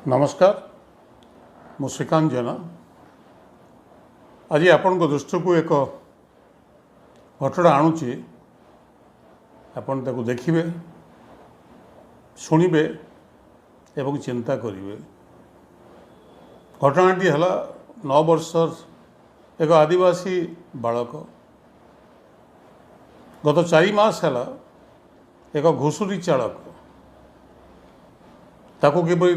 नमस्कार मु श्रीकांत जेना आज आपण दृष्टि को एक घटना आणुची आपण ताको देखिबे शुणिबे एवं चिंता करिवे। घटनाटी हला 9 वर्षर एक आदिवासी बालक गत 4 मास हला एक घुषुरी चालक ताको किपरि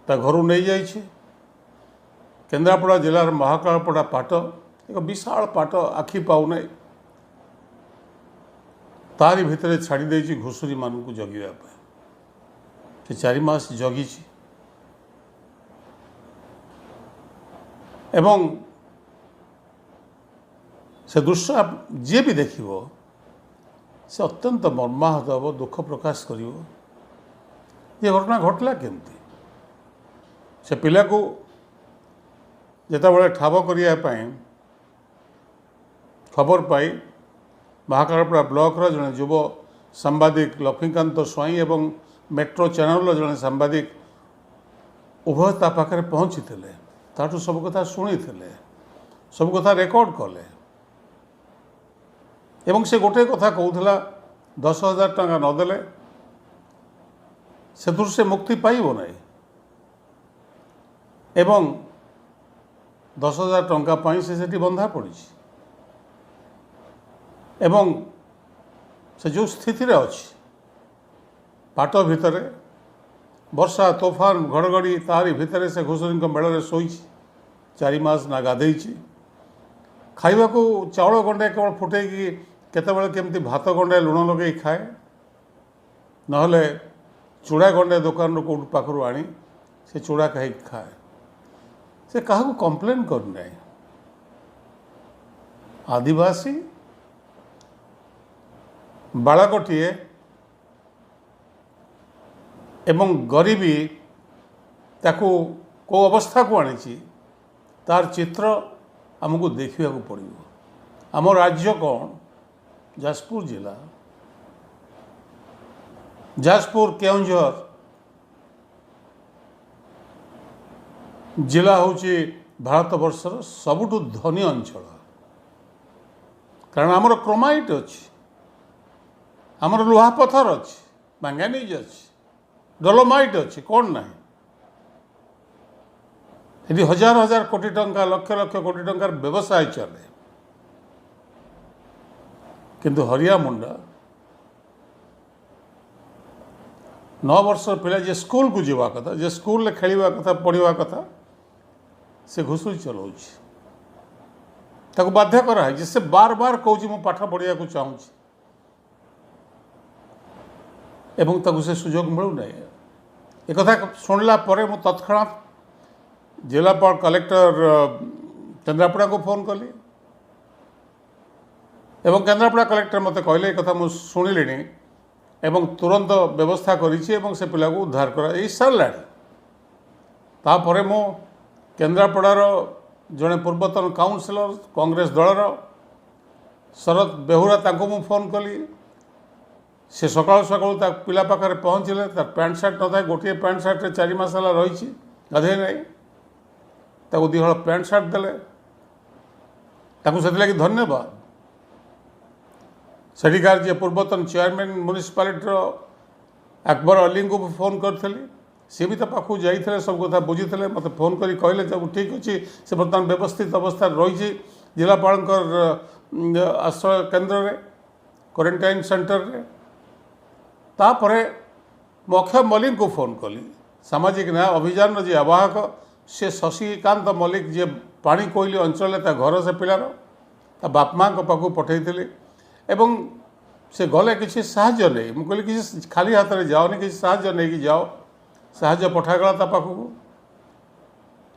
ता घर नहीं जाइए। केन्द्रापड़ा जिलार महाकालपड़ा पाट एक विशाल पाट आखि पाऊना तारी भितर छाड़ी देछि घुषुरी मानू जगिया से 4 मास जगी एवं से दृश्य जी भी देखिबो से अत्यंत मर्माहत हम दुख प्रकाश करिवो। ये घटना घटला केमती से पिला को जिते ठाब करने खबर पाई महाकालपड़ा ब्लॉक जड़े युव सांबादिक लक्ष्मीकांत स्वाई एवं मेट्रो चैनल जड़े सांबादिक उभय ता पाखे पहुँची ताठू सब कथा शुणी सब कथा रेकर्ड कले एवं से गोटे कथा कहूला 10,000 टंका नदेले से से मुक्ति पाइब नहीं एवं 10,000 टंका पाई से बंधा पड़ी एवं से जो स्थिति रे अच्छी पाट भितर वर्षा तोफान घड़घड़ी तारी भितर से घुषुरी मेल शोई 4 मास ना गाधे खाइबा को चाउल गंडे केवल फुटे केतबेले केमती भात गंडे लुण लगे खाए नहले चूड़ा गंडे दुकान कौट पाखु आनी से चूड़ा कहीं खाए से क्या कंप्लेन करना आदिवासी बालकटीए एवं गरीबी ताकू को अवस्था को आनी तार चित्र आमको देखा पड़ो। आम राज्य कौन जाजपुर जिला जाजपुर केउंझर जिला हूँ भारत वर्षर सबुठु धनी अंचल कारण आमर क्रोमाइट अच्छी आमर लुहा पथर अच्छी मैंगानीज अच्छी डोलोमाइट अच्छी कौन ना ये हजार हजार कोटी टंका लक्ष लक्ष कोटी टंकार व्यवसाय चले किंतु हरिया मुंडा 9 वर्ष पिला जे स्कूल को जीवा कथा जे स्कूल खेलवा कथा पढ़ा कथा से घुषुरी चलाऊ बाध्य कराई से बार बार कहूँ मु पाठ पढ़िया को चाहूँ एवं ताकू से सुजोग मिलूना एक कथा शुणला मु तत्क्षणात जिलापाल कलेक्टर केन्द्रापड़ा को फोन कली एवं केन्द्रापड़ा कलेक्टर मते कहले एक कथा मु शुणिली एवं तुरंत व्यवस्था करी से पिला को उद्धार कर सारा तापर मो केन्द्रापड़ार जड़े पूर्वतन काउनसिलर कांग्रेस दलर शरद बेहुरा ताको मु फोन कली से सका सका पिला पाखे पहुँचले तार पैंट सार्ट न था गोटे पैंट सार्ट 4 मास रही गाधे नहीं ताको 2 हल पैंट सार्ट देले से धन्यवाद। सेठिकार जे पूर्वतन चेयरमैन म्युनिसिपालिटी अकबर अली को फोन करी सी भी तो पाखु जाइए सब कथा बुझी मत फोन करी कहले जब ठीक अच्छे से बर्तमान व्यवस्थित अवस्था रही जिलापाल आश्रय केन्द्र रे क्वारंटाइन सेंटर रे तापरे मु अक्षय मल्लिक को फोन कली सामाजिक न्याय अभियान जे आवाहक से शशिकांत मल्लिक जे पानी कोइली अंचल घर से पिलार बाप माँ पाखु पठे एवं से गले किसी साहाय्य नहीं मुझे कहली किसी खाली हाथ में जाओनी किसी साहाय्य नहीं कि जाओ साहाय्य पठागला ता पाखु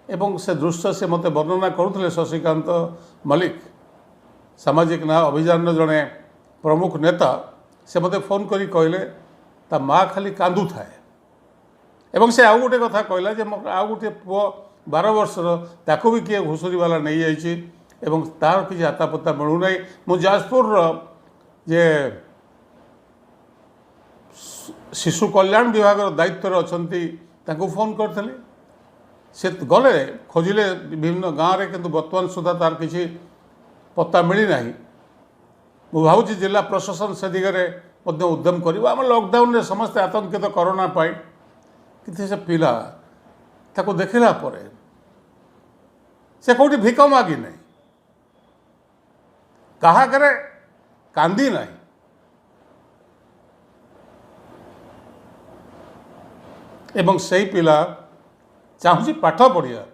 एवं से दृश्य से मते वर्णना करुले शशिकांत मल्लिक सामाजिक न्याय अभियान जड़े प्रमुख नेता से मते फोन करी कहले ता माँ खाली कांदू थाए एवं से आउ गोटे कथा कहला जे आउ गोटे पुओ 12 वर्षर ताको भी किए घुषुरी वाला नहीं जाइए एवं तार किसी हातापत्ता मिलूना मु जाजपुर जे शिशु कल्याण विभाग दायित्व अच्छा तांको फोन करथिले से गले खोजिले विभिन्न गाँव में किंतु वर्तमान सुधा तार किसी पत्ता मिली ना मु भावुँ जिला प्रशासन से दिगरे उद्यम कर लॉकडाउन रे समस्ते आतंकित कोरोना पाई कि से पिला ताको देखला परे से कौटी भिक मागी नहीं कहा करे कांदी नहीं एवं सही पिला चाहूँ पाठ पढ़िया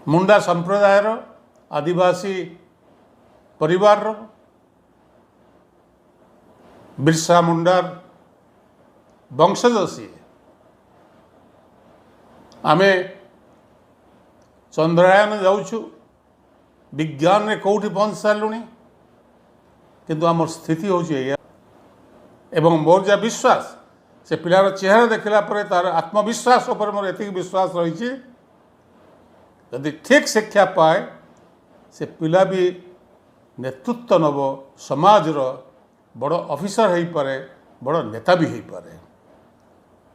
मुंडा संप्रदायर आदिवासी परिवार बिरसा मुंडार वंशज सी आमे चंद्रायन जाऊँ विज्ञान में कौटी पहुँच सारूँ किंतु आम स्थिति हूँ एवं मोर जहाँ विश्वास से पिलार चेहरा देखला पर तार आत्मविश्वास उपर मोर एति विश्वास रही यदि ठीक शिक्षा पाए से पिला भी नेतृत्व नब समाज बड़ ऑफिसर हो पारे बड़ नेता भी हो पारे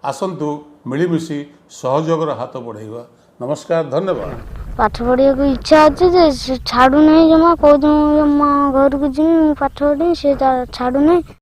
आसंतु मिलमिशि सहयोग हाथ बढ़ेगा नमस्कार धन्यवाद पाठ पढ़िया को इच्छा अच्छे छाड़ू नहीं जमा कौ घर को जी पाठ पढ़ी से छाड़ू नहीं